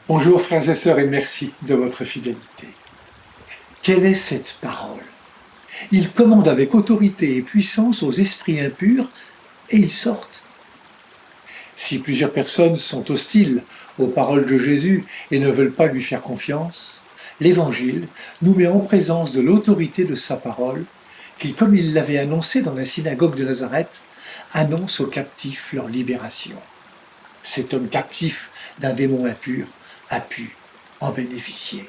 Bonjour frères et sœurs et merci de votre fidélité. Quelle est cette parole? Il commande avec autorité et puissance aux esprits impurs et ils sortent. Si plusieurs personnes sont hostiles aux paroles de Jésus et ne veulent pas lui faire confiance, l'Évangile nous met en présence de l'autorité de sa parole qui, comme il l'avait annoncé dans la synagogue de Nazareth, annonce aux captifs leur libération. Cet homme captif d'un démon impur a pu en bénéficier.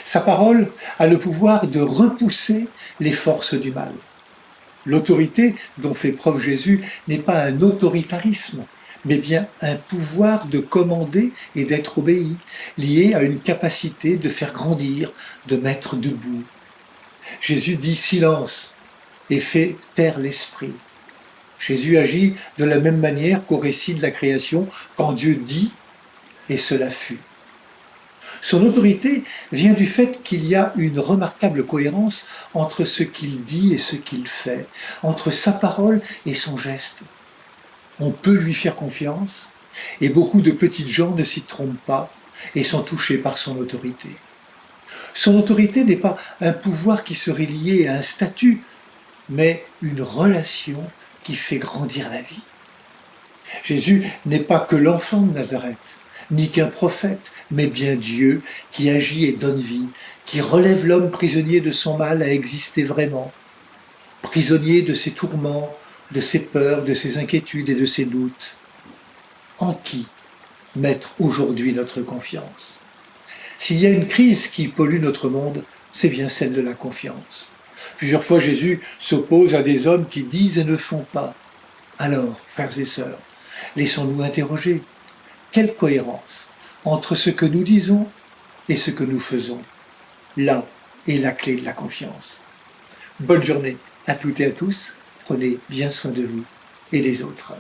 Sa parole a le pouvoir de repousser les forces du mal. L'autorité dont fait preuve Jésus n'est pas un autoritarisme, mais bien un pouvoir de commander et d'être obéi, lié à une capacité de faire grandir, de mettre debout. Jésus dit silence et fait taire l'esprit. Jésus agit de la même manière qu'au récit de la création, quand Dieu dit et cela fut. Son autorité vient du fait qu'il y a une remarquable cohérence entre ce qu'il dit et ce qu'il fait, entre sa parole et son geste. On peut lui faire confiance et beaucoup de petites gens ne s'y trompent pas et sont touchés par son autorité. Son autorité n'est pas un pouvoir qui serait lié à un statut, mais une relation qui fait grandir la vie. Jésus n'est pas que l'enfant de Nazareth, ni qu'un prophète, mais bien Dieu qui agit et donne vie, qui relève l'homme prisonnier de son mal à exister vraiment, prisonnier de ses tourments, de ses peurs, de ses inquiétudes et de ses doutes. En qui mettre aujourd'hui notre confiance? S'il y a une crise qui pollue notre monde, c'est bien celle de la confiance. Plusieurs fois Jésus s'oppose à des hommes qui disent et ne font pas. Alors, frères et sœurs, laissons-nous interroger. Quelle cohérence entre ce que nous disons et ce que nous faisons? Là est la clé de la confiance. Bonne journée à toutes et à tous. Prenez bien soin de vous et des autres.